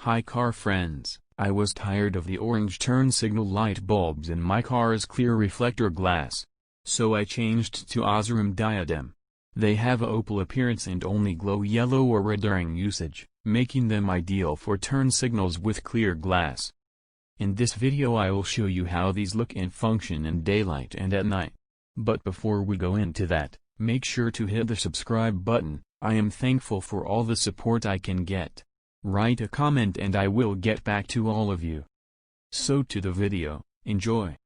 Hi car friends, I was tired of the orange turn signal light bulbs in my car's clear reflector glass. So I changed to Osram Diadem. They have a opal appearance and only glow yellow or red during usage, making them ideal for turn signals with clear glass. In this video I will show you how these look and function in daylight and at night. But before we go into that, make sure to hit the subscribe button. I am thankful for all the support I can get. Write a comment and I will get back to all of you. So to the video, enjoy.